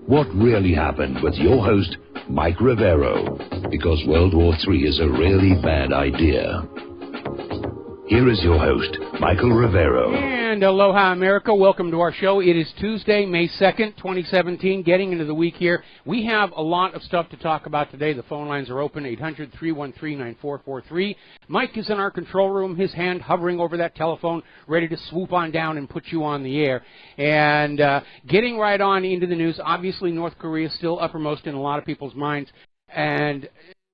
What really happened with your host, Mike Rivero, because World War III is a really bad idea. Here is your host, Michael Rivero. And aloha, America. Welcome to our show. It is Tuesday, May 2nd, 2017, getting into the week here. We have a lot of stuff to talk about today. The phone lines are open, 800-313-9443. Mike is in our control room, his hand hovering over that telephone, ready to swoop on down and put you on the air. And getting right on into the news, obviously North Korea is still uppermost in a lot of people's minds. And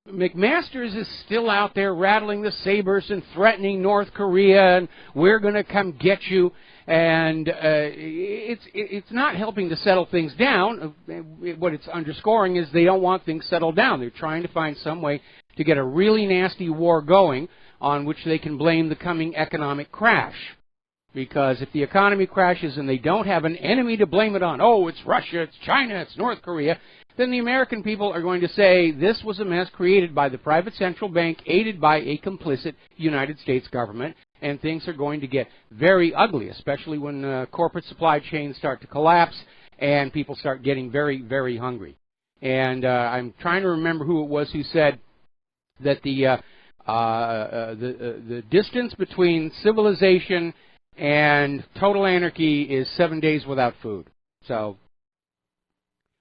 McMasters is still out there rattling the sabers and threatening North Korea, and we're going to come get you. And it's not helping to settle things down. What it's underscoring is they don't want things settled down. They're trying to find some way to get a really nasty war going on which they can blame the coming economic crash. Because if the economy crashes and they don't have an enemy to blame it on, oh, it's Russia, it's China, it's North Korea, then the American people are going to say this was a mess created by the private central bank aided by a complicit United States government, and things are going to get very ugly, especially when corporate supply chains start to collapse and people start getting very, very hungry. And I'm trying to remember who it was who said that the distance between civilization and total anarchy is 7 days without food. So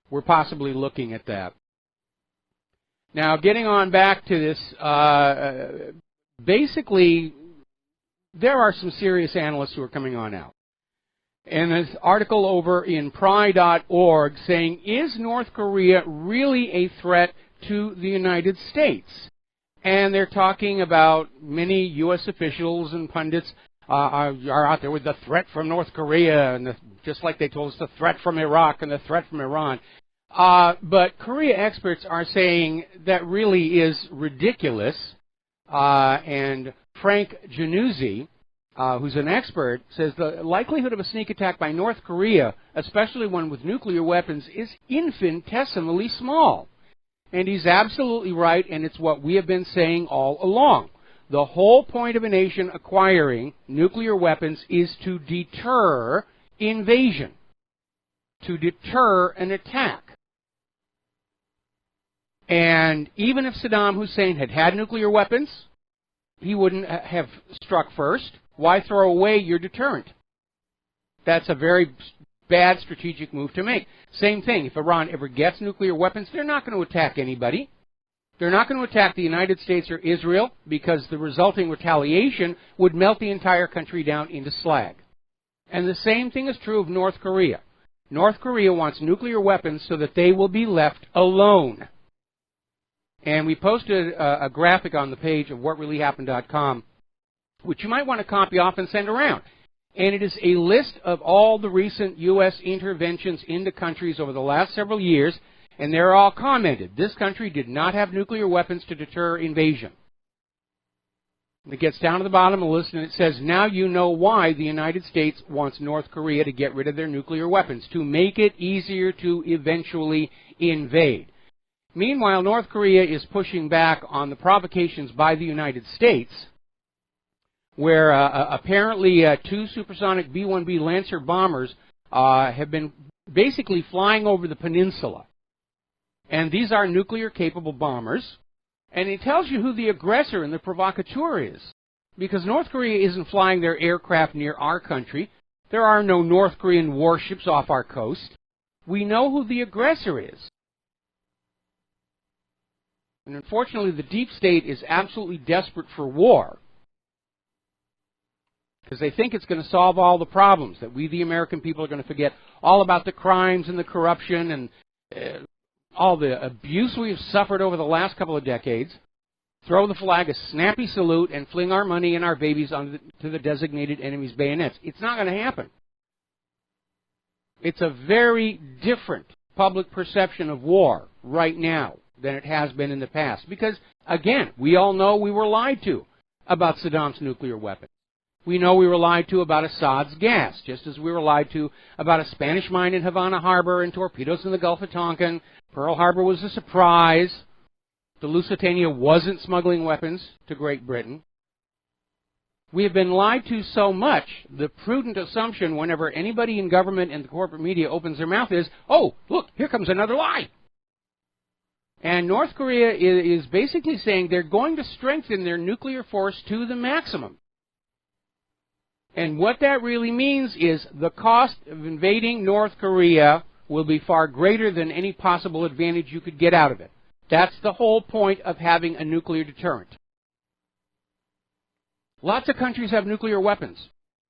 we're possibly looking at that. Now, getting on back to this, basically, there are some serious analysts who are coming on out. And this article over in pry.org saying, is North Korea really a threat to the United States? And they're talking about many U.S. officials and pundits are out there with the threat from North Korea, and just like they told us the threat from Iraq and the threat from Iran. But Korea experts are saying that really is ridiculous. And Frank Januzzi, who's an expert, says the likelihood of a sneak attack by North Korea, especially one with nuclear weapons, is infinitesimally small. And he's absolutely right, and it's what we have been saying all along. The whole point of a nation acquiring nuclear weapons is to deter invasion, to deter an attack. And even if Saddam Hussein had had nuclear weapons, he wouldn't have struck first. Why throw away your deterrent? That's a very bad strategic move to make. Same thing, if Iran ever gets nuclear weapons, they're not going to attack anybody. They're not going to attack the United States or Israel because the resulting retaliation would melt the entire country down into slag. And the same thing is true of North Korea. North Korea wants nuclear weapons so that they will be left alone. And we posted a graphic on the page of whatreallyhappened.com, which you might want to copy off and send around. And it is a list of all the recent U.S. interventions into countries over the last several years, and they're all commented. This country did not have nuclear weapons to deter invasion. It gets down to the bottom of the list, and it says, now you know why the United States wants North Korea to get rid of their nuclear weapons, to make it easier to eventually invade. Meanwhile, North Korea is pushing back on the provocations by the United States, where apparently two supersonic B-1B Lancer bombers have been basically flying over the peninsula. And these are nuclear-capable bombers. And it tells you who the aggressor and the provocateur is. Because North Korea isn't flying their aircraft near our country. There are no North Korean warships off our coast. We know who the aggressor is. And unfortunately, the deep state is absolutely desperate for war. Because they think it's going to solve all the problems, that we, the American people, are going to forget all about the crimes and the corruption and all the abuse we've suffered over the last couple of decades, throw the flag a snappy salute, and fling our money and our babies onto the designated enemy's bayonets. It's not going to happen. It's a very different public perception of war right now than it has been in the past. Because, again, we all know we were lied to about Saddam's nuclear weapons. We know we were lied to about Assad's gas, just as we were lied to about a Spanish mine in Havana Harbor and torpedoes in the Gulf of Tonkin. Pearl Harbor was a surprise. The Lusitania wasn't smuggling weapons to Great Britain. We have been lied to so much, the prudent assumption whenever anybody in government and the corporate media opens their mouth is, oh, look, here comes another lie. And North Korea is basically saying they're going to strengthen their nuclear force to the maximum. And what that really means is the cost of invading North Korea will be far greater than any possible advantage you could get out of it. That's the whole point of having a nuclear deterrent. Lots of countries have nuclear weapons.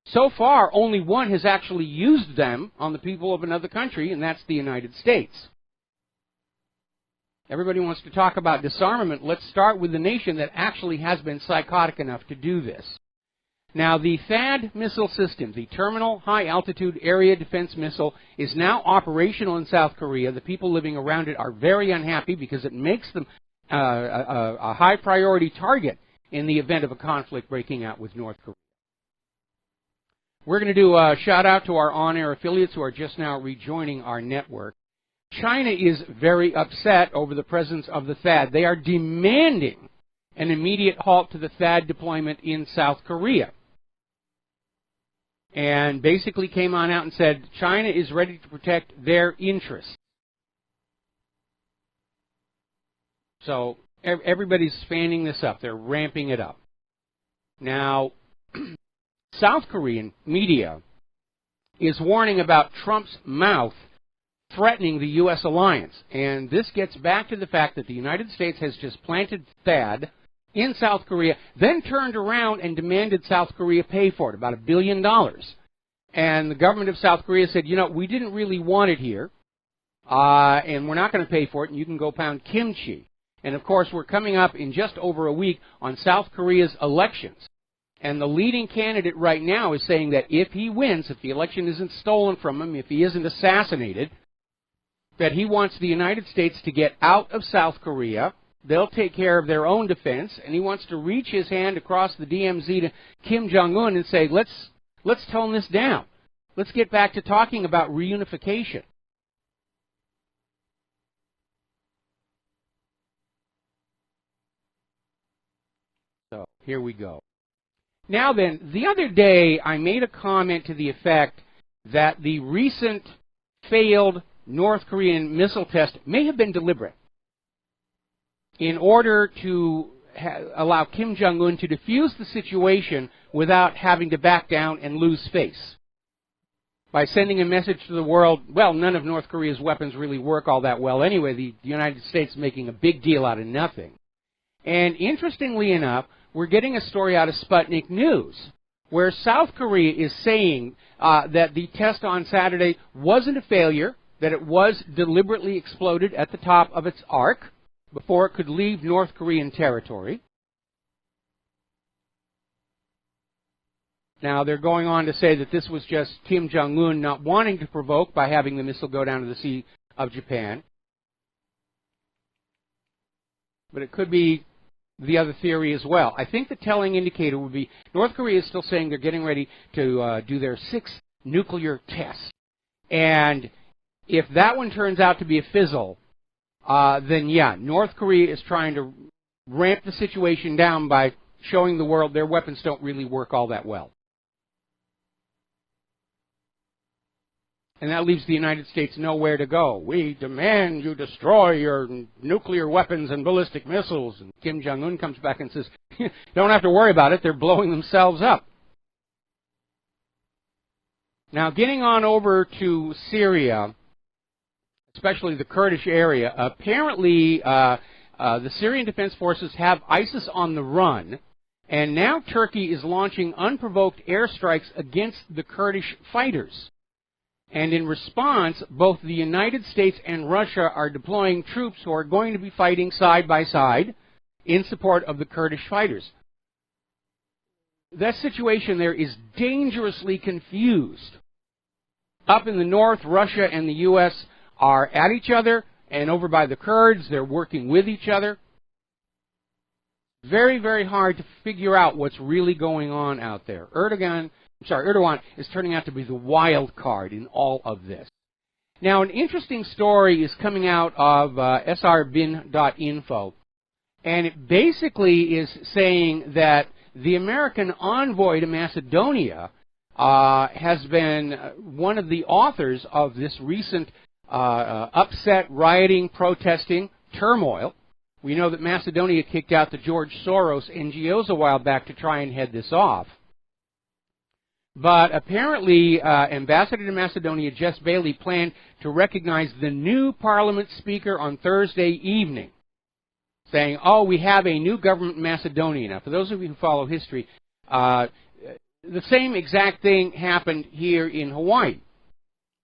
So far, only one has actually used them on the people of another country, and that's the United States. Everybody wants to talk about disarmament. Let's start with the nation that actually has been psychotic enough to do this. Now, the THAAD missile system, the Terminal High Altitude Area Defense Missile, is now operational in South Korea. The people living around it are very unhappy because it makes them a high priority target in the event of a conflict breaking out with North Korea. We're going to do a shout out to our on-air affiliates who are just now rejoining our network. China is very upset over the presence of the THAAD. They are demanding an immediate halt to the THAAD deployment in South Korea. And basically came on out and said China is ready to protect their interests. So everybody's fanning this up. They're ramping it up. Now, South Korean media is warning about Trump's mouth threatening the U.S. alliance. And this gets back to the fact that the United States has just planted THAAD in South Korea, then turned around and demanded South Korea pay for it, about $1 billion. And the government of South Korea said, you know, we didn't really want it here, and we're not going to pay for it, and you can go pound kimchi. And, of course, we're coming up in just over a week on South Korea's elections. And the leading candidate right now is saying that if he wins, if the election isn't stolen from him, if he isn't assassinated, that he wants the United States to get out of South Korea. They'll take care of their own defense, and he wants to reach his hand across the DMZ to Kim Jong-un and say, let's tone this down. Let's get back to talking about reunification. So here we go. Now then, the other day I made a comment to the effect that the recent failed North Korean missile test may have been deliberate in order to allow Kim Jong-un to defuse the situation without having to back down and lose face. By sending a message to the world, well, none of North Korea's weapons really work all that well anyway. The United States is making a big deal out of nothing. And interestingly enough, we're getting a story out of Sputnik News where South Korea is saying that the test on Saturday wasn't a failure, that it was deliberately exploded at the top of its arc before it could leave North Korean territory. Now, they're going on to say that this was just Kim Jong-un not wanting to provoke by having the missile go down to the Sea of Japan. But it could be the other theory as well. I think the telling indicator would be North Korea is still saying they're getting ready to do their 6th nuclear test. And if that one turns out to be a fizzle, then yeah, North Korea is trying to ramp the situation down by showing the world their weapons don't really work all that well. And that leaves the United States nowhere to go. We demand you destroy your nuclear weapons and ballistic missiles. And Kim Jong-un comes back and says, don't have to worry about it, they're blowing themselves up. Now, getting on over to Syria, especially the Kurdish area, apparently the Syrian Defense Forces have ISIS on the run, and now Turkey is launching unprovoked airstrikes against the Kurdish fighters. And in response, both the United States and Russia are deploying troops who are going to be fighting side by side in support of the Kurdish fighters. That situation there is dangerously confused. Up in the north, Russia and the U.S. are at each other, and over by the Kurds, they're working with each other. Very, very hard to figure out what's really going on out there. Erdogan is turning out to be the wild card in all of this. Now, an interesting story is coming out of srbin.info, and it basically is saying that the American envoy to Macedonia has been one of the authors of this recent upset, rioting, protesting, turmoil. We know that Macedonia kicked out the George Soros NGOs a while back to try and head this off. But apparently, Ambassador to Macedonia, Jess Bailey, planned to recognize the new Parliament Speaker on Thursday evening, saying, oh, we have a new government in Macedonia. Now, for those of you who follow history, the same exact thing happened here in Hawaii.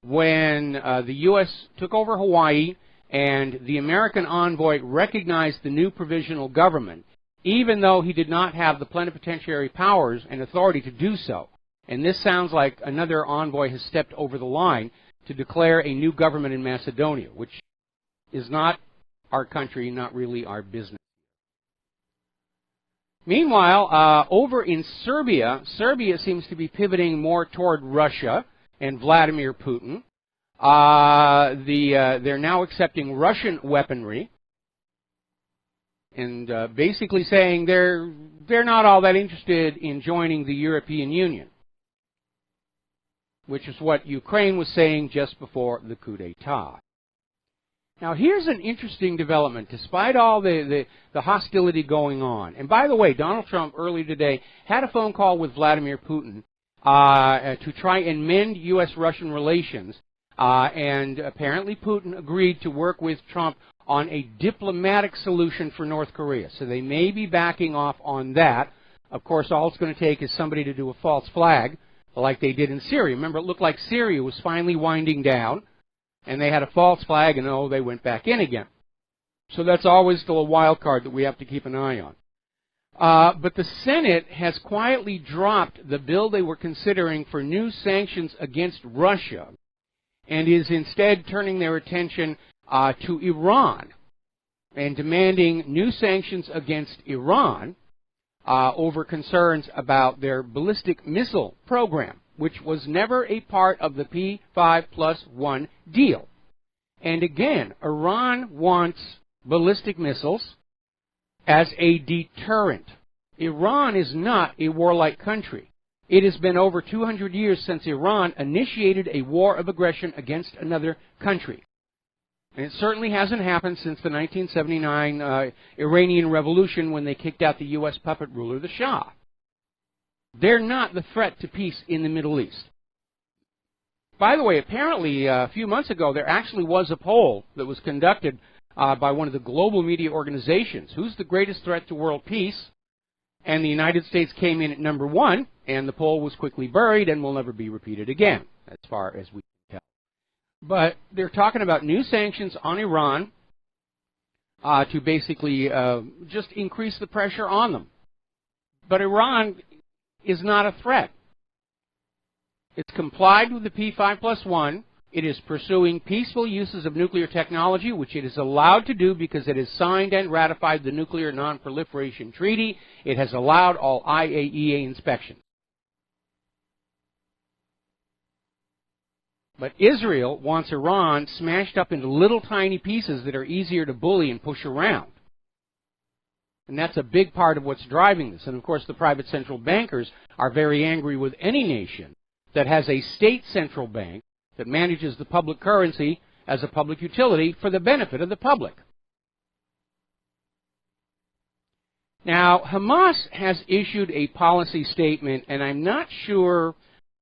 When the U.S. took over Hawaii and the American envoy recognized the new provisional government, even though he did not have the plenipotentiary powers and authority to do so. And this sounds like another envoy has stepped over the line to declare a new government in Macedonia, which is not our country, not really our business. Meanwhile, over in Serbia, Serbia seems to be pivoting more toward Russia and Vladimir Putin. They're now accepting Russian weaponry and basically saying they're not all that interested in joining the European Union, which is what Ukraine was saying just before the coup d'etat. Now, here's an interesting development, despite all the hostility going on. And by the way, Donald Trump earlier today had a phone call with Vladimir Putin to try and mend U.S.-Russian relations, and apparently Putin agreed to work with Trump on a diplomatic solution for North Korea. So they may be backing off on that. Of course, all it's going to take is somebody to do a false flag, like they did in Syria. Remember, it looked like Syria was finally winding down, and they had a false flag, and oh, they went back in again. So that's always still a wild card that we have to keep an eye on. But the Senate has quietly dropped the bill they were considering for new sanctions against Russia, and is instead turning their attention to Iran and demanding new sanctions against Iran over concerns about their ballistic missile program, which was never a part of the P5+1 deal. And again, Iran wants ballistic missiles as a deterrent. Iran is not a warlike country. It has been over 200 years since Iran initiated a war of aggression against another country. And it certainly hasn't happened since the 1979 Iranian Revolution, when they kicked out the U.S. puppet ruler, the Shah. They're not the threat to peace in the Middle East. By the way, apparently a few months ago there actually was a poll that was conducted by one of the global media organizations. Who's the greatest threat to world peace? And the United States came in at number 1, and the poll was quickly buried and will never be repeated again, as far as we can tell. But they're talking about new sanctions on Iran to basically just increase the pressure on them. But Iran is not a threat. It's complied with the P5+1. It is pursuing peaceful uses of nuclear technology, which it is allowed to do because it has signed and ratified the Nuclear Non-Proliferation Treaty. It has allowed all IAEA inspections. But Israel wants Iran smashed up into little tiny pieces that are easier to bully and push around. And that's a big part of what's driving this. And of course, the private central bankers are very angry with any nation that has a state central bank that manages the public currency as a public utility for the benefit of the public. Now, Hamas has issued a policy statement, and I'm not sure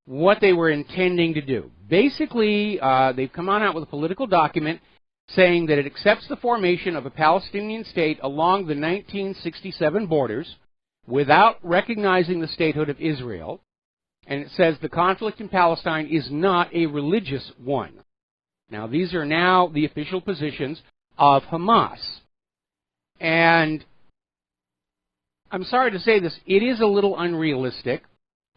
what they were intending to do. Basically, they've come on out with a political document saying that it accepts the formation of a Palestinian state along the 1967 borders without recognizing the statehood of Israel. And it says the conflict in Palestine is not a religious one. Now, these are now the official positions of Hamas. And I'm sorry to say this, it is a little unrealistic,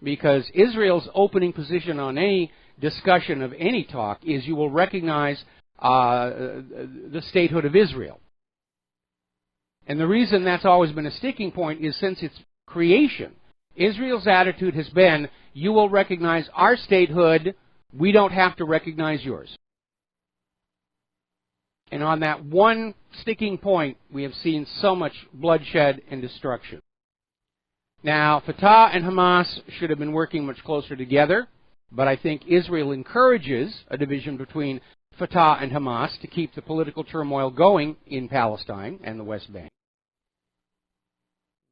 because Israel's opening position on any discussion of any talk is you will recognize the statehood of Israel. And the reason that's always been a sticking point is since its creation, Israel's attitude has been, you will recognize our statehood, we don't have to recognize yours. And on that one sticking point, we have seen so much bloodshed and destruction. Now, Fatah and Hamas should have been working much closer together, but I think Israel encourages a division between Fatah and Hamas to keep the political turmoil going in Palestine and the West Bank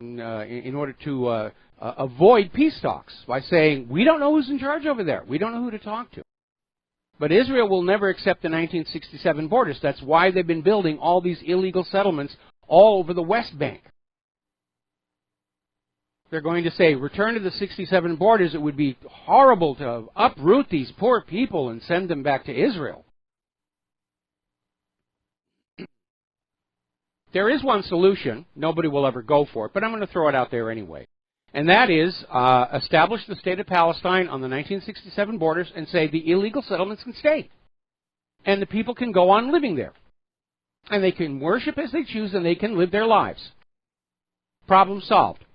in order to avoid peace talks by saying, we don't know who's in charge over there. We don't know who to talk to. But Israel will never accept the 1967 borders. That's why they've been building all these illegal settlements all over the West Bank. They're going to say, return to the 67 borders. It would be horrible to uproot these poor people and send them back to Israel. There is one solution. Nobody will ever go for it, but I'm going to throw it out there anyway. And that is establish the state of Palestine on the 1967 borders and say the illegal settlements can stay. And the people can go on living there. And they can worship as they choose and they can live their lives. Problem solved.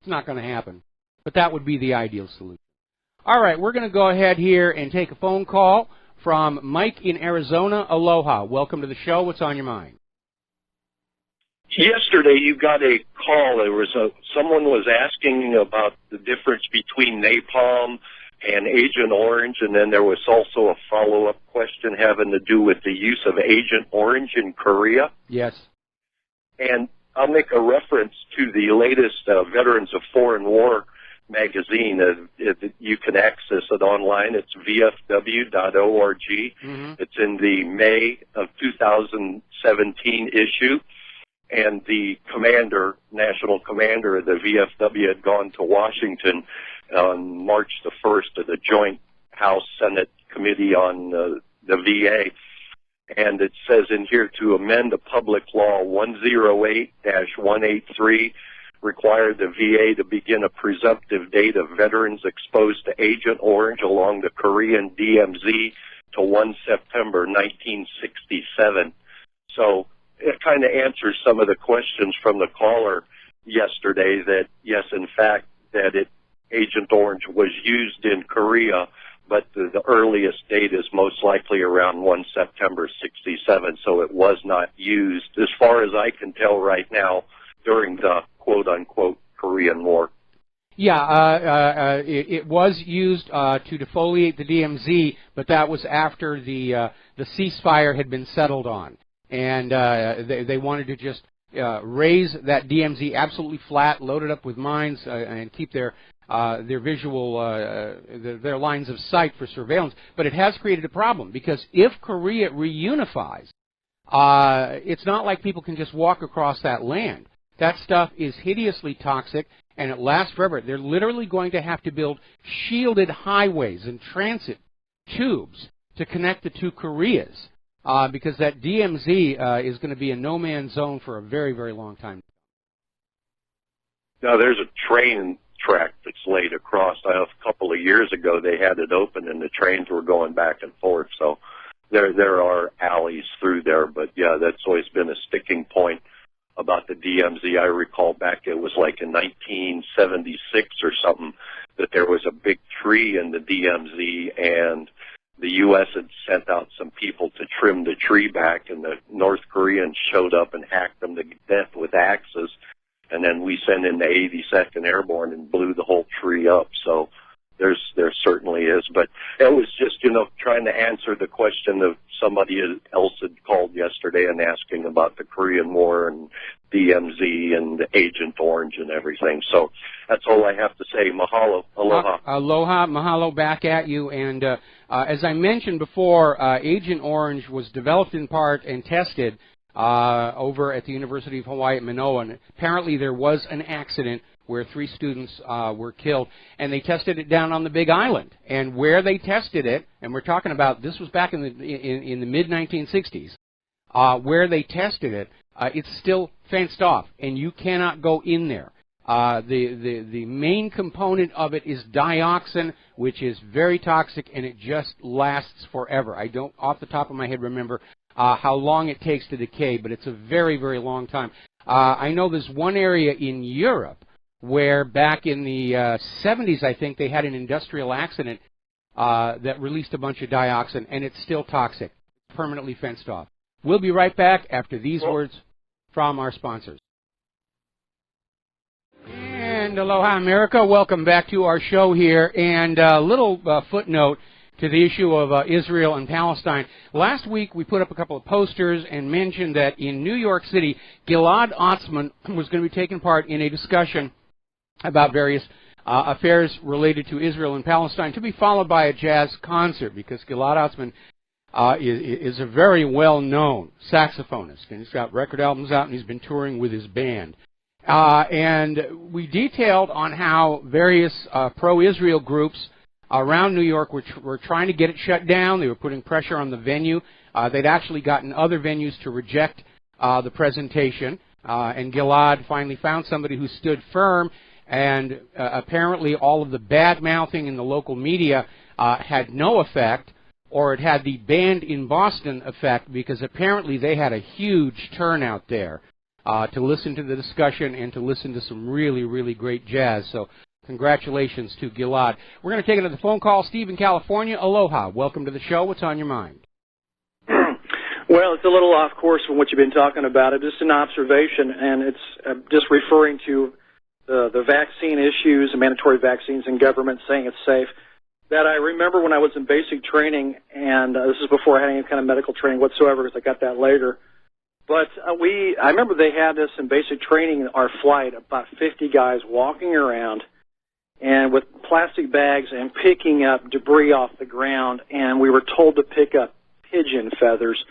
It's not going to happen. But that would be the ideal solution. All right, we're going to go ahead here and take a phone call from Mike in Arizona. Aloha. Welcome to the show. What's on your mind? Yesterday, you got a call. There was someone was asking about the difference between napalm and Agent Orange, and then there was also a follow-up question having to do with the use of Agent Orange in Korea. Yes. And I'll make a reference to the latest Veterans of Foreign War magazine. You can access it online. It's vfw.org. Mm-hmm. It's in the May of 2017 issue. And the national commander of the VFW had gone to Washington on March the 1st to the Joint House-Senate Committee on the VA. And it says in here to amend the Public Law 108-183 required the VA to begin a presumptive date of veterans exposed to Agent Orange along the Korean DMZ to 1 September 1967. So it kind of answers some of the questions from the caller yesterday that, yes, in fact, that Agent Orange was used in Korea, but the earliest date is most likely around 1 September 67, so it was not used, as far as I can tell right now, during the quote-unquote Korean War. Yeah, it was used to defoliate the DMZ, but that was after the ceasefire had been settled on. And they wanted to just raise that DMZ absolutely flat, load it up with mines, and keep their visual, their lines of sight for surveillance. But it has created a problem, because if Korea reunifies, it's not like people can just walk across that land. That stuff is hideously toxic, and it lasts forever. They're literally going to have to build shielded highways and transit tubes to connect the two Koreas. Because that DMZ is going to be a no-man's zone for a very, very long time. Now, there's a train track that's laid across. A couple of years ago, they had it open, and the trains were going back and forth. So there are alleys through there. But, yeah, that's always been a sticking point about the DMZ. I recall back, it was like in 1976 or something, that there was a big tree in the DMZ, and the U.S. had sent out some people to trim the tree back, and the North Koreans showed up and hacked them to death with axes. And then we sent in the 82nd Airborne and blew the whole tree up. So there certainly is. But it was just, trying to answer the question of somebody else had called yesterday and asking about the Korean War and DMZ and Agent Orange and everything. So that's all I have to say. Mahalo. Aloha. Aloha. Mahalo back at you. And as I mentioned before, Agent Orange was developed in part and tested over at the University of Hawaii at Manoa. And apparently there was an accident where 3 students were killed, and they tested it down on the Big Island. And where they tested it, and we're talking about, this was back in the mid-1960s, where they tested it, it's still fenced off, and you cannot go in there. The main component of it is dioxin, which is very toxic, and it just lasts forever. I don't, off the top of my head, remember how long it takes to decay, but it's a very, very long time. I know there's one area in Europe where back in the 70s, I think, they had an industrial accident that released a bunch of dioxin, and it's still toxic, permanently fenced off. We'll be right back after these words from our sponsors. And aloha, America. Welcome back to our show here. And a little footnote to the issue of Israel and Palestine. Last week, we put up a couple of posters and mentioned that in New York City, Gilad Atzmon was going to be taking part in a discussion about various affairs related to Israel and Palestine, to be followed by a jazz concert, because Gilad Atzmon is a very well-known saxophonist, and he's got record albums out, and he's been touring with his band. And we detailed on how various pro-Israel groups around New York were trying to get it shut down. They were putting pressure on the venue. They'd actually gotten other venues to reject the presentation, and Gilad finally found somebody who stood firm, and apparently all of the bad-mouthing in the local media had no effect, or it had the band in Boston effect, because apparently they had a huge turnout there to listen to the discussion and to listen to some really, really great jazz. So congratulations to Gilad. We're going to take another phone call. Steve in California, aloha. Welcome to the show. What's on your mind? Well, it's a little off course from what you've been talking about. It's just an observation, and it's just referring to the vaccine issues, the mandatory vaccines, and government saying it's safe. That I remember when I was in basic training, and this is before I had any kind of medical training whatsoever, because I got that later. But I remember they had us in basic training, our flight, about 50 guys walking around and with plastic bags and picking up debris off the ground, and we were told to pick up pigeon feathers.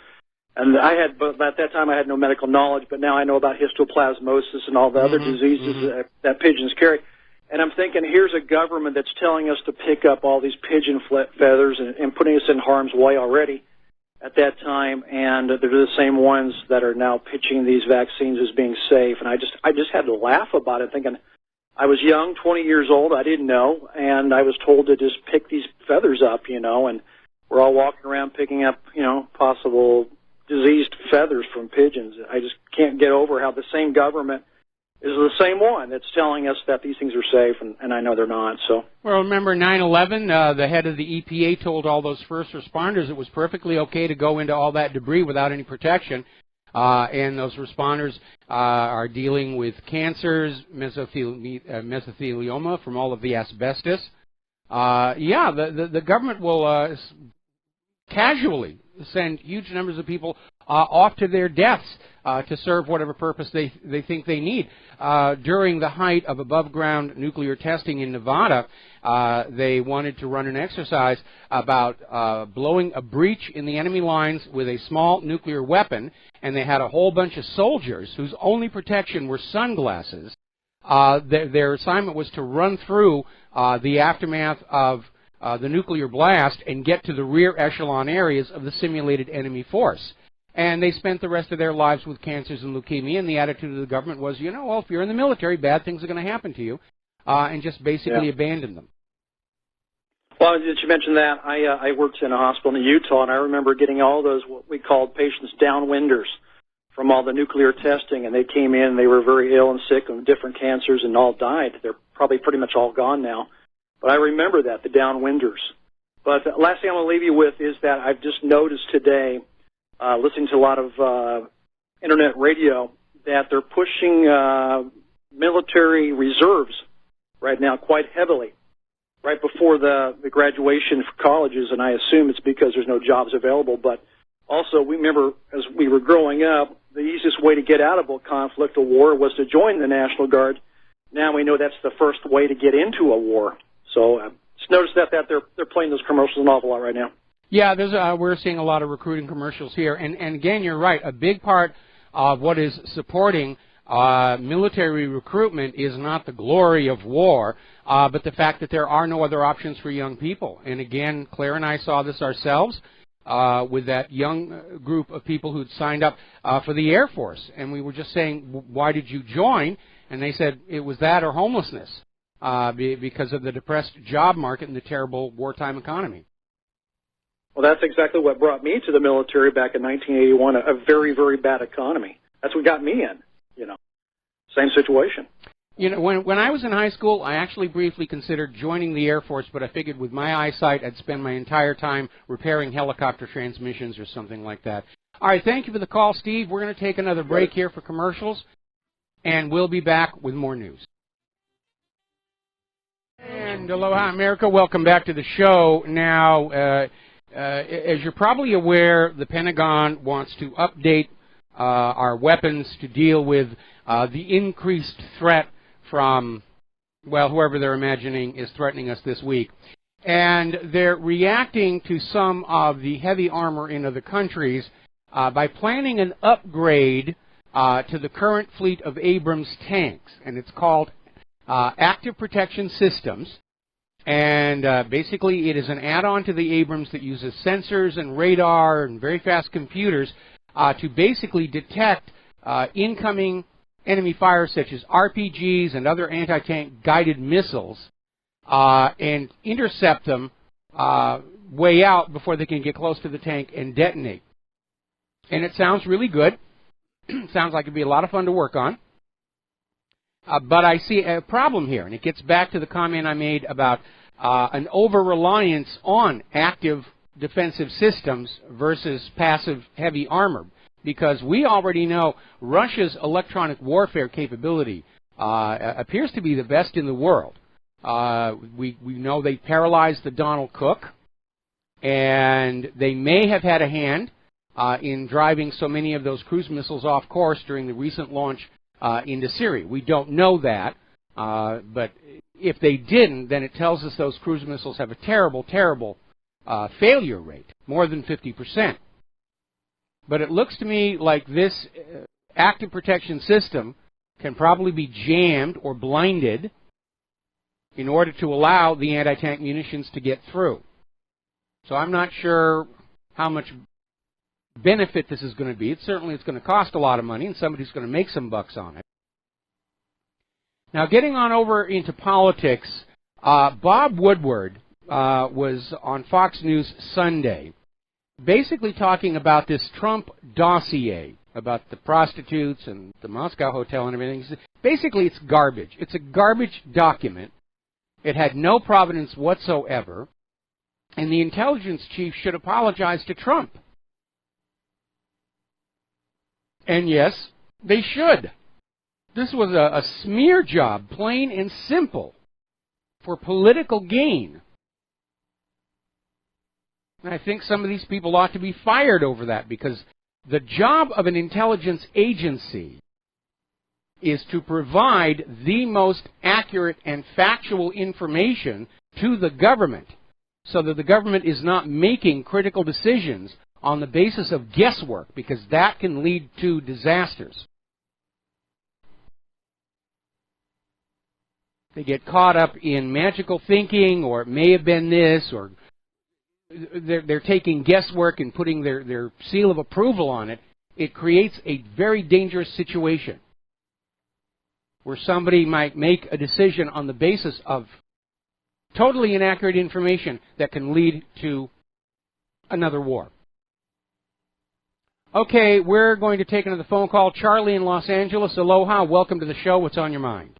And but at that time I had no medical knowledge, but now I know about histoplasmosis and all the other diseases that pigeons carry. And I'm thinking, here's a government that's telling us to pick up all these pigeon feathers and putting us in harm's way already at that time, and they're the same ones that are now pitching these vaccines as being safe. And I just had to laugh about it, thinking I was young, 20 years old, I didn't know, and I was told to just pick these feathers up, and we're all walking around picking up, possible diseased feathers from pigeons. I just can't get over how the same government is the same one that's telling us that these things are safe, and I know they're not. So, well, remember 9/11, the head of the EPA told all those first responders it was perfectly okay to go into all that debris without any protection, and those responders are dealing with cancers, mesothelioma from all of the asbestos. The government will casually send huge numbers of people off to their deaths to serve whatever purpose they think they need. During the height of above-ground nuclear testing in Nevada, they wanted to run an exercise about blowing a breach in the enemy lines with a small nuclear weapon, and they had a whole bunch of soldiers whose only protection were sunglasses. Their assignment was to run through the aftermath of the nuclear blast and get to the rear echelon areas of the simulated enemy force. And they spent the rest of their lives with cancers and leukemia, and the attitude of the government was, well, if you're in the military, bad things are going to happen to you, and just basically abandon them. Well, did you mention that? I worked in a hospital in Utah, and I remember getting all those, what we called patients downwinders from all the nuclear testing, and they came in, they were very ill and sick with different cancers and all died. They're probably pretty much all gone now. But I remember that, the downwinders. But the last thing I want to leave you with is that I've just noticed today, listening to a lot of internet radio, that they're pushing military reserves right now quite heavily, right before the graduation for colleges, and I assume it's because there's no jobs available. But also, we remember as we were growing up, the easiest way to get out of a conflict or war was to join the National Guard. Now we know that's the first way to get into a war. So just notice that they're playing those commercials an awful lot right now. Yeah, we're seeing a lot of recruiting commercials here. And again, you're right. A big part of what is supporting military recruitment is not the glory of war, but the fact that there are no other options for young people. And again, Claire and I saw this ourselves with that young group of people who'd signed up for the Air Force. And we were just saying, why did you join? And they said it was that or homelessness because of the depressed job market and the terrible wartime economy. Well, that's exactly what brought me to the military back in 1981, a very, very bad economy. That's what got me in, Same situation. When I was in high school, I actually briefly considered joining the Air Force, but I figured with my eyesight, I'd spend my entire time repairing helicopter transmissions or something like that. All right, thank you for the call, Steve. We're going to take another break here for commercials, and we'll be back with more news. And aloha, America. Welcome back to the show. Now, as you're probably aware, the Pentagon wants to update our weapons to deal with the increased threat from, well, whoever they're imagining is threatening us this week. And they're reacting to some of the heavy armor in other countries by planning an upgrade to the current fleet of Abrams tanks. And it's called Active Protection Systems. And basically it is an add-on to the Abrams that uses sensors and radar and very fast computers to basically detect incoming enemy fire such as RPGs and other anti-tank guided missiles and intercept them way out before they can get close to the tank and detonate. And it sounds really good. Sounds like it'd be a lot of fun to work on. But I see a problem here, and it gets back to the comment I made about an over-reliance on active defensive systems versus passive heavy armor, because we already know Russia's electronic warfare capability appears to be the best in the world. We know they paralyzed the Donald Cook, and they may have had a hand in driving so many of those cruise missiles off course during the recent launch into Syria. We don't know that, but if they didn't, then it tells us those cruise missiles have a terrible, terrible failure rate, more than 50%. But it looks to me like this active protection system can probably be jammed or blinded in order to allow the anti-tank munitions to get through. So I'm not sure how much benefit this is going to be. Certainly it's going to cost a lot of money, and somebody's going to make some bucks on it. Now, getting on over into politics, Bob Woodward was on Fox News Sunday, basically talking about this Trump dossier, about the prostitutes and the Moscow hotel and everything. Basically, it's garbage. It's a garbage document. It had no provenance whatsoever, and the intelligence chief should apologize to Trump. And yes, they should. This was a smear job, plain and simple, for political gain. And I think some of these people ought to be fired over that, because the job of an intelligence agency is to provide the most accurate and factual information to the government, so that the government is not making critical decisions on the basis of guesswork, because that can lead to disasters. They get caught up in magical thinking, or it may have been this, or they're taking guesswork and putting their seal of approval on it. It creates a very dangerous situation where somebody might make a decision on the basis of totally inaccurate information that can lead to another war. Okay, we're going to take another phone call. Charlie in Los Angeles, aloha. Welcome to the show. What's on your mind?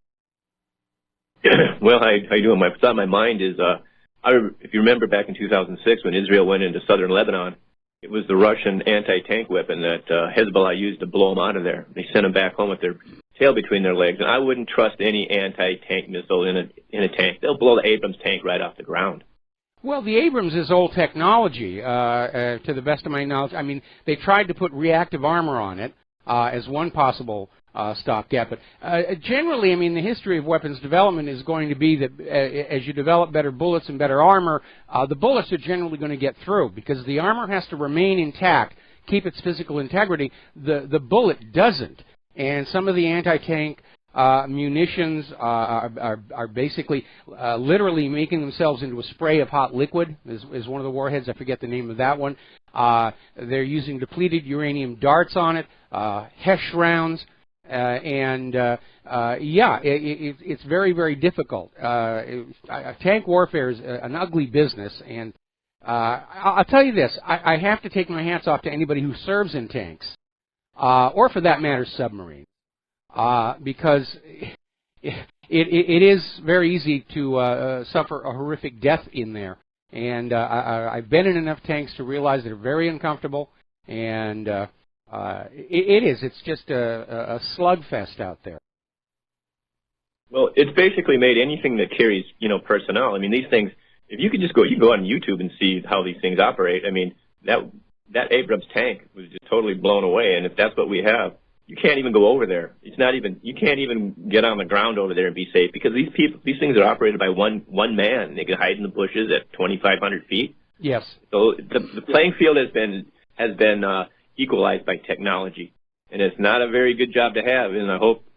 Well, how you doing? What's on my mind is, if you remember back in 2006 when Israel went into southern Lebanon, it was the Russian anti-tank weapon that Hezbollah used to blow them out of there. They sent them back home with their tail between their legs, and I wouldn't trust any anti-tank missile in a tank. They'll blow the Abrams tank right off the ground. Well, the Abrams is old technology, to the best of my knowledge. I mean, they tried to put reactive armor on it as one possible stopgap. But generally, I mean, the history of weapons development is going to be that as you develop better bullets and better armor, the bullets are generally going to get through, because the armor has to remain intact, keep its physical integrity. The bullet doesn't. And some of the anti-tank munitions are basically literally making themselves into a spray of hot liquid, is one of the warheads. I forget the name of that one. They're using depleted uranium darts on it, Hesh rounds, it's very, very difficult. Tank warfare is an ugly business, and I'll tell you this, I have to take my hats off to anybody who serves in tanks, or for that matter, submarines. Because it is very easy to suffer a horrific death in there. And I've been in enough tanks to realize they're very uncomfortable, And it is. It's just a slugfest out there. Well, it's basically made anything that carries, personnel. I mean, these things, if you could just you can go on YouTube and see how these things operate. I mean, that Abrams tank was just totally blown away. And if that's what we have, you can't even go over there. You can't even get on the ground over there and be safe, because these things are operated by one man. They can hide in the bushes at 2,500 feet. Yes. So the playing field has been equalized by technology, and it's not a very good job to have. And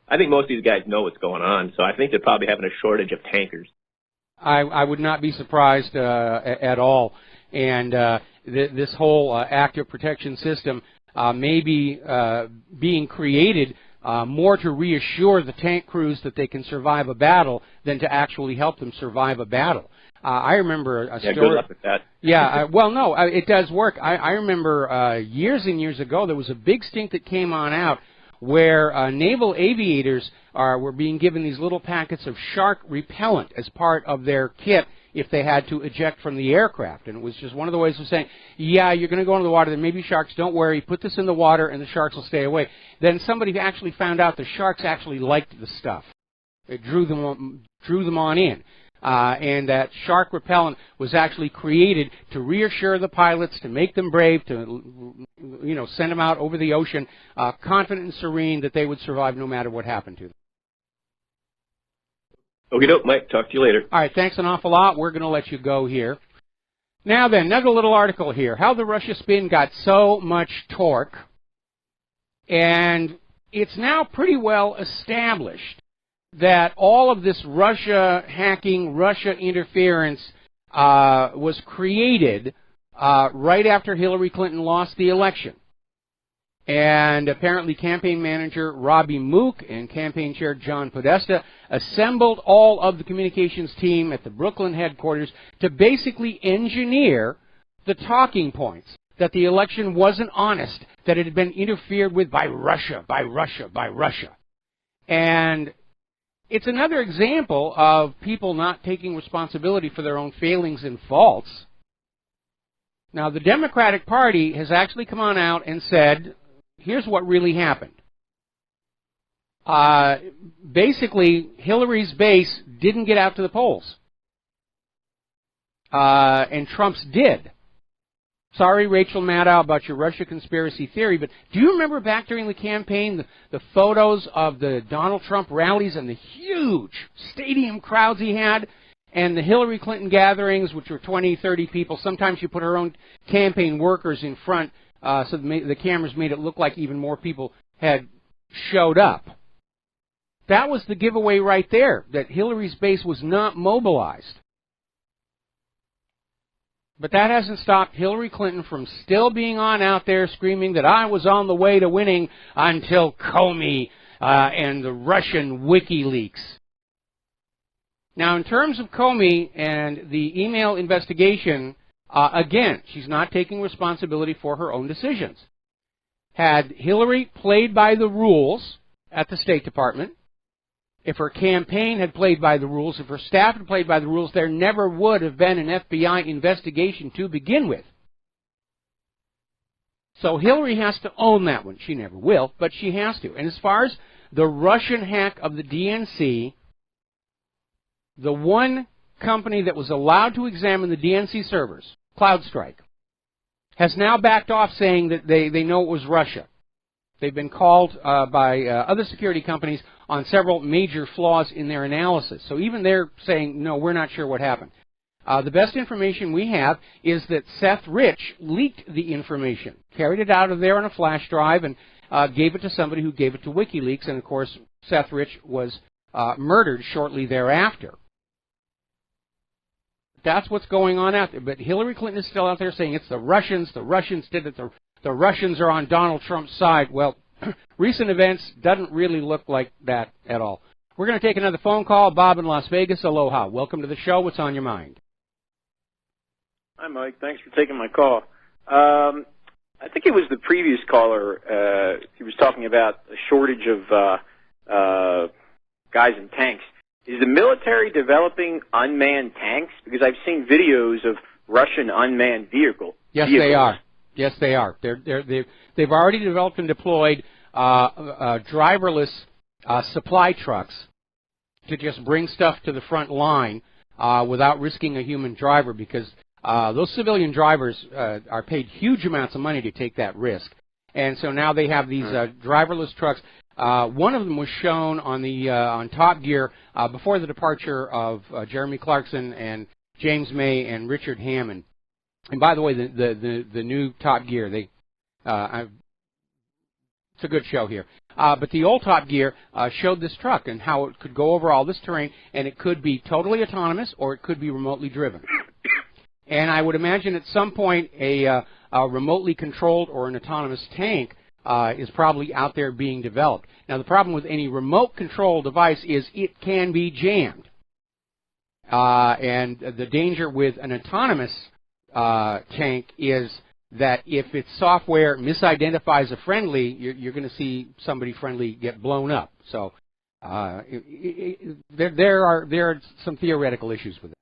I think most of these guys know what's going on. So I think they're probably having a shortage of tankers. I would not be surprised at all. And this whole active protection system may be being created more to reassure the tank crews that they can survive a battle than to actually help them survive a battle. I remember a story. Yeah, good luck with that. Yeah, well, no, it does work. I remember years and years ago there was a big stink that came on out where naval aviators were being given these little packets of shark repellent as part of their kit if they had to eject from the aircraft. And it was just one of the ways of saying, yeah, you're going to go into the water, there may be sharks, don't worry, put this in the water and the sharks will stay away. Then somebody actually found out the sharks actually liked the stuff. It drew them on in. And that shark repellent was actually created to reassure the pilots, to make them brave, to send them out over the ocean, confident and serene that they would survive no matter what happened to them. Okie doke, Mike. Talk to you later. All right, thanks an awful lot. We're going to let you go here. Now then, another little article here. How the Russia spin got so much torque. And it's now pretty well established that all of this Russia hacking, Russia interference was created right after Hillary Clinton lost the election. And apparently campaign manager Robbie Mook and campaign chair John Podesta assembled all of the communications team at the Brooklyn headquarters to basically engineer the talking points, that the election wasn't honest, that it had been interfered with by Russia, by Russia, by Russia. And it's another example of people not taking responsibility for their own failings and faults. Now, the Democratic Party has actually come on out and said, here's what really happened. Basically, Hillary's base didn't get out to the polls. And Trump's did. Sorry, Rachel Maddow, about your Russia conspiracy theory, but do you remember back during the campaign the photos of the Donald Trump rallies and the huge stadium crowds he had, and the Hillary Clinton gatherings, which were 20, 30 people? Sometimes you put her own campaign workers in front, so the cameras made it look like even more people had showed up. That was the giveaway right there, that Hillary's base was not mobilized. But that hasn't stopped Hillary Clinton from still being on out there screaming that I was on the way to winning until Comey and the Russian WikiLeaks. Now, in terms of Comey and the email investigation, again, she's not taking responsibility for her own decisions. Had Hillary played by the rules at the State Department, if her campaign had played by the rules, if her staff had played by the rules, there never would have been an FBI investigation to begin with. So Hillary has to own that one. She never will, but she has to. And as far as the Russian hack of the DNC, the one company that was allowed to examine the DNC servers, CloudStrike, has now backed off, saying that they know it was Russia. They've been called by other security companies on several major flaws in their analysis. So even they're saying, no, we're not sure what happened. The best information we have is that Seth Rich leaked the information, carried it out of there on a flash drive, and gave it to somebody who gave it to WikiLeaks. And, of course, Seth Rich was murdered shortly thereafter. That's what's going on out there. But Hillary Clinton is still out there saying it's the Russians did it, the Russians are on Donald Trump's side. Well, recent events doesn't really look like that at all. We're going to take another phone call. Bob in Las Vegas, aloha. Welcome to the show. What's on your mind? Hi, Mike. Thanks for taking my call. I think it was the previous caller. He was talking about a shortage of guys in tanks. Is the military developing unmanned tanks? Because I've seen videos of Russian unmanned vehicles. Yes, they are. Yes, they are. They've already developed and deployed driverless supply trucks to just bring stuff to the front line without risking a human driver, because those civilian drivers are paid huge amounts of money to take that risk. And so now they have these driverless trucks. One of them was shown on Top Gear before the departure of Jeremy Clarkson and James May and Richard Hammond. And by the way, the new Top Gear, it's a good show here. But the old Top Gear showed this truck and how it could go over all this terrain, and it could be totally autonomous or it could be remotely driven. And I would imagine at some point a remotely controlled or an autonomous tank is probably out there being developed. Now, the problem with any remote control device is it can be jammed. And the danger with an autonomous tank is that if its software misidentifies a friendly, you're going to see somebody friendly get blown up. So there are some theoretical issues with it.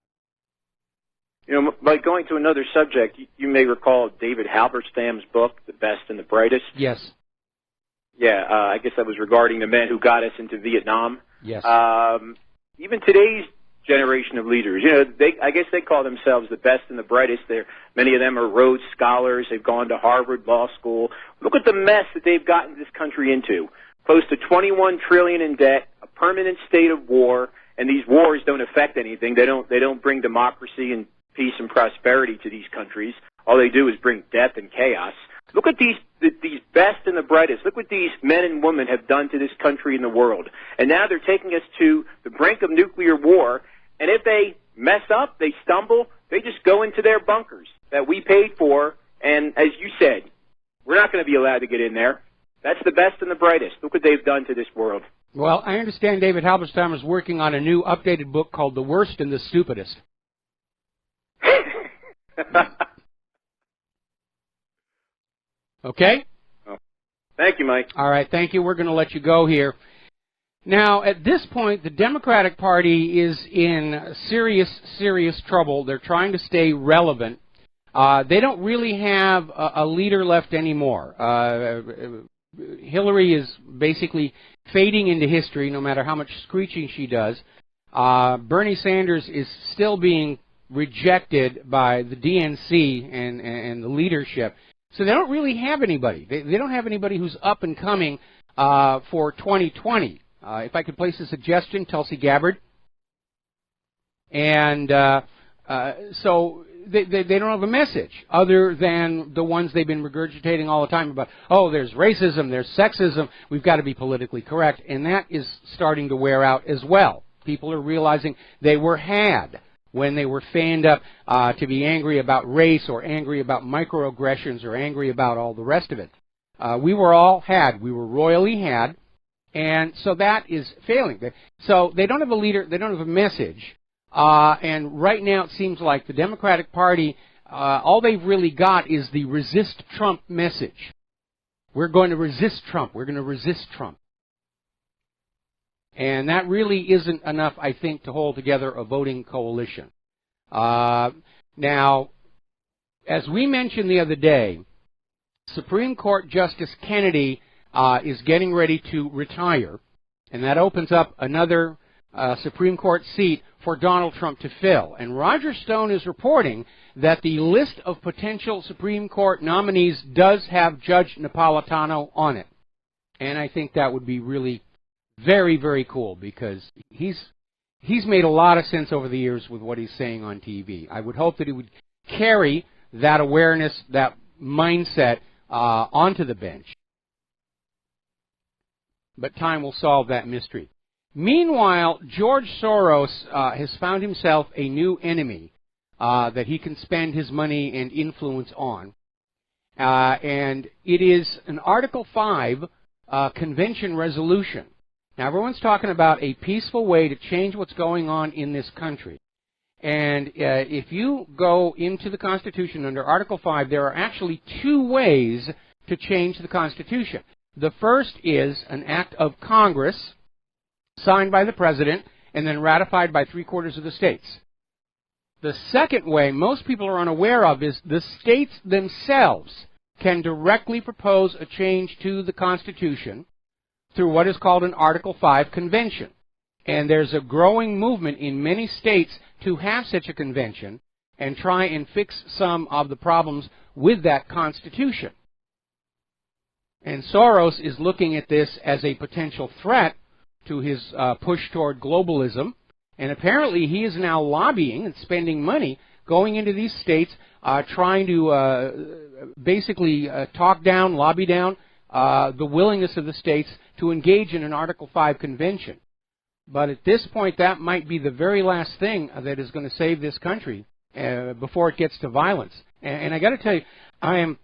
You know, like going to another subject, you may recall David Halberstam's book, The Best and the Brightest. Yes. Yeah, I guess that was regarding the men who got us into Vietnam. Yes. Even today's generation of leaders, you know, I guess they call themselves the best and the brightest. Many of them are Rhodes Scholars. They've gone to Harvard Law School. Look at the mess that they've gotten this country into. Close to $21 trillion in debt, a permanent state of war, and these wars don't affect anything. They don't bring democracy and peace and prosperity to these countries. All they do is bring death and chaos. Look at these best and the brightest. Look what these men and women have done to this country and the world. And now they're taking us to the brink of nuclear war. And if they mess up, they stumble, they just go into their bunkers that we paid for. And as you said, we're not going to be allowed to get in there. That's the best and the brightest. Look what they've done to this world. Well, I understand David Halberstam is working on a new updated book called The Worst and the Stupidest. Okay? Thank you, Mike. All right, thank you. We're going to let you go here. Now, at this point, the Democratic Party is in serious, serious trouble. They're trying to stay relevant. They don't really have a leader left anymore. Hillary is basically fading into history, no matter how much screeching she does. Bernie Sanders is still being rejected by the DNC and the leadership. So they don't really have anybody. They don't have anybody who's up and coming for 2020. If I could place a suggestion, Tulsi Gabbard. And so they don't have a message other than the ones they've been regurgitating all the time about, oh, there's racism, there's sexism, we've got to be politically correct. And that is starting to wear out as well. People are realizing they were had when they were fanned up to be angry about race or angry about microaggressions or angry about all the rest of it. We were all had. We were royally had. And so that is failing. So they don't have a leader. They don't have a message. And right now it seems like the Democratic Party, all they've really got is the resist Trump message. We're going to resist Trump. We're going to resist Trump. And that really isn't enough, I think, to hold together a voting coalition. Now, as we mentioned the other day, Supreme Court Justice Kennedy is getting ready to retire, and that opens up another Supreme Court seat for Donald Trump to fill. And Roger Stone is reporting that the list of potential Supreme Court nominees does have Judge Napolitano on it. And I think that would be really very, very cool, because he's made a lot of sense over the years with what he's saying on TV. I would hope that he would carry that awareness, that mindset onto the bench. But time will solve that mystery. Meanwhile, George Soros has found himself a new enemy that he can spend his money and influence on. And it is an Article 5 convention resolution. Now, everyone's talking about a peaceful way to change what's going on in this country. And if you go into the Constitution under Article 5, there are actually two ways to change the Constitution. The first is an act of Congress signed by the President and then ratified by 3/4 of the states. The second way most people are unaware of is the states themselves can directly propose a change to the Constitution through what is called an Article 5 convention. And there's a growing movement in many states to have such a convention and try and fix some of the problems with that Constitution. And Soros is looking at this as a potential threat to his push toward globalism. And apparently he is now lobbying and spending money going into these states, trying to basically talk down, lobby down the willingness of the states to engage in an Article 5 convention. But at this point, that might be the very last thing that is going to save this country before it gets to violence. And I got to tell you, I am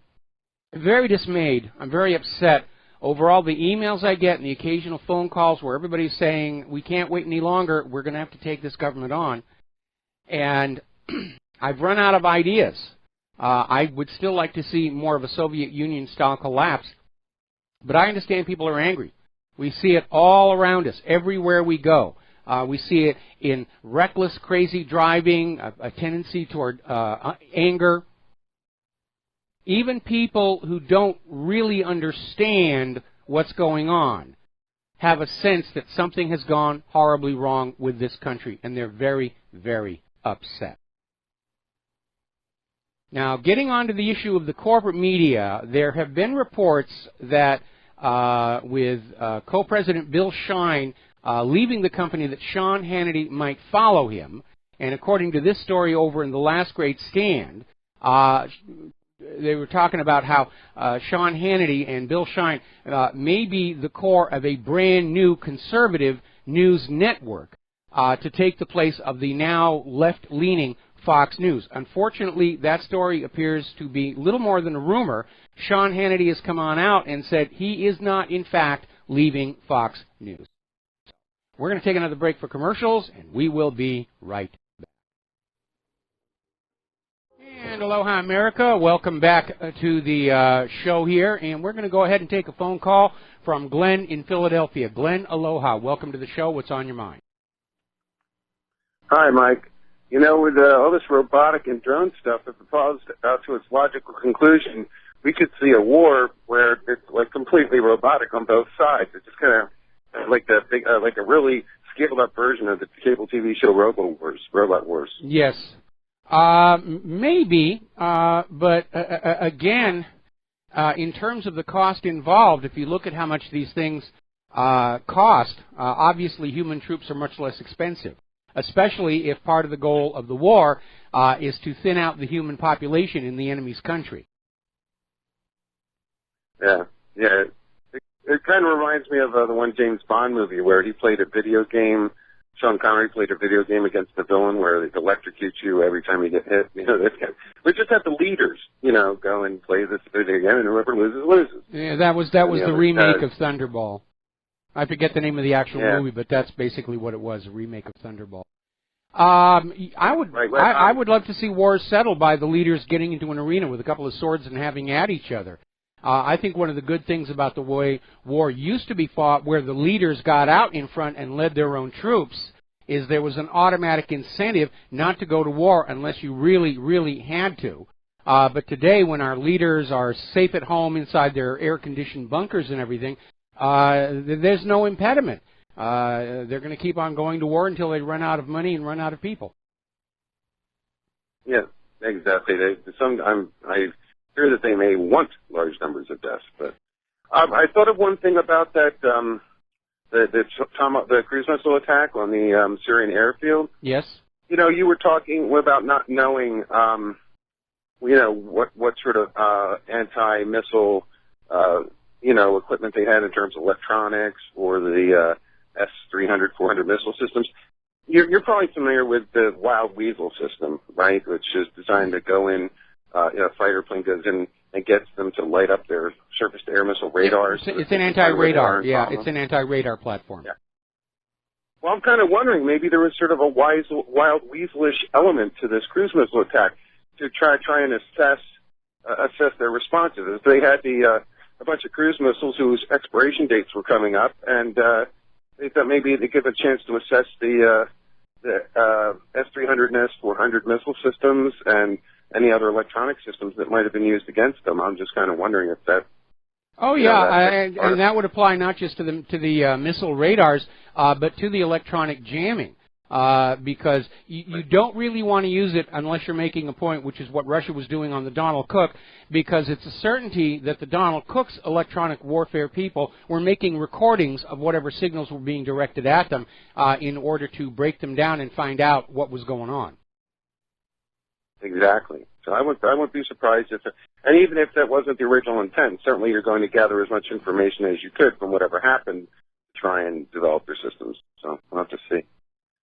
very dismayed. I'm very upset over all the emails I get and the occasional phone calls where everybody's saying, we can't wait any longer, we're going to have to take this government on. And I've run out of ideas. I would still like to see more of a Soviet Union-style collapse, but I understand people are angry. We see it all around us, everywhere we go. We see it in reckless, crazy driving, a tendency toward anger. Even people who don't really understand what's going on have a sense that something has gone horribly wrong with this country, and they're very, very upset. Now, getting on to the issue of the corporate media, there have been reports that with co-president Bill Shine leaving the company, that Sean Hannity might follow him. And according to this story over in The Last Great Stand, they were talking about how Sean Hannity and Bill Shine may be the core of a brand new conservative news network to take the place of the now left-leaning Fox News. Unfortunately, that story appears to be little more than a rumor. Sean Hannity has come on out and said he is not, in fact, leaving Fox News. We're going to take another break for commercials, and we will be right back. And aloha, America. Welcome back to the show here, and we're going to go ahead and take a phone call from Glenn in Philadelphia. Glenn, aloha. Welcome to the show. What's on your mind? Hi, Mike. You know, with all this robotic and drone stuff, if it follows out to its logical conclusion, we could see a war where it's like completely robotic on both sides. It's just kind of like the big, like a really scaled-up version of the cable TV show Robot Wars. Yes, maybe, but again, in terms of the cost involved, if you look at how much these things cost, obviously human troops are much less expensive, especially if part of the goal of the war is to thin out the human population in the enemy's country. Yeah. It kind of reminds me of the one James Bond movie where he played a video game. Sean Connery played a video game against the villain where they electrocute you every time you get hit. You know, this kind of, we just have the leaders, you know, go and play this video game, and whoever loses, loses. Yeah, that was the remake of Thunderball. I forget the name of the actual movie, but that's basically what it was, a remake of Thunderball. I would love to see wars settled by the leaders getting into an arena with a couple of swords and having at each other. I think one of the good things about the way war used to be fought, where the leaders got out in front and led their own troops, is there was an automatic incentive not to go to war unless you really, really had to. But today, when our leaders are safe at home inside their air-conditioned bunkers and everything, there's no impediment. They're going to keep on going to war until they run out of money and run out of people. Yeah, exactly. I hear that they may want large numbers of deaths, but I thought of one thing about that the cruise missile attack on the Syrian airfield. Yes. You know, you were talking about not knowing, you know, what sort of anti-missile, you know, equipment they had in terms of electronics or the S-300, 400 missile systems. You're probably familiar with the Wild Weasel system, right, which is designed to go in, you know, a fighter plane goes in and gets them to light up their surface-to-air missile radars. It's an anti-radar, yeah, it's an anti-radar platform. Yeah. Well, I'm kind of wondering, maybe there was sort of a Wild Weaselish element to this cruise missile attack to try and assess their responses. They had a bunch of cruise missiles whose expiration dates were coming up, and they thought maybe they'd give a chance to assess the S-300 and S-400 missile systems and any other electronic systems that might have been used against them. I'm just kind of wondering if that. Oh yeah, and that would apply not just to the missile radars, but to the electronic jamming. Because you don't really want to use it unless you're making a point, which is what Russia was doing on the Donald Cook, because it's a certainty that the Donald Cook's electronic warfare people were making recordings of whatever signals were being directed at them in order to break them down and find out what was going on. Exactly. So I wouldn't be surprised if, and even if that wasn't the original intent, certainly you're going to gather as much information as you could from whatever happened to try and develop your systems. So we'll have to see.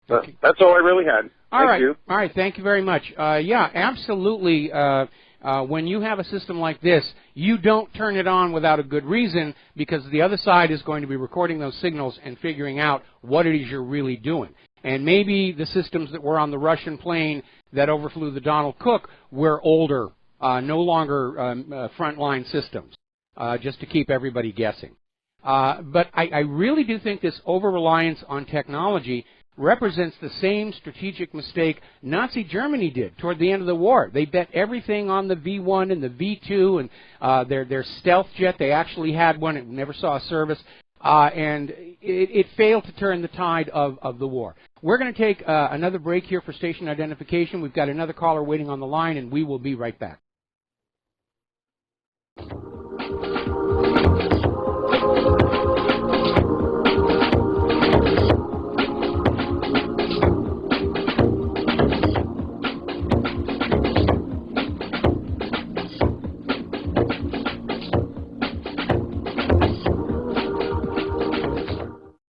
But that's all I really had. Thank you. All right. Thank you very much. Yeah, absolutely. When you have a system like this, you don't turn it on without a good reason, because the other side is going to be recording those signals and figuring out what it is you're really doing. And maybe the systems that were on the Russian plane that overflew the Donald Cook were older, no longer frontline systems, just to keep everybody guessing. But I really do think this over-reliance on technology represents the same strategic mistake Nazi Germany did toward the end of the war. They bet everything on the V-1 and the V-2 and their stealth jet. They actually had one. It never saw service. And it failed to turn the tide of the war. We're going to take another break here for station identification. We've got another caller waiting on the line, and we will be right back.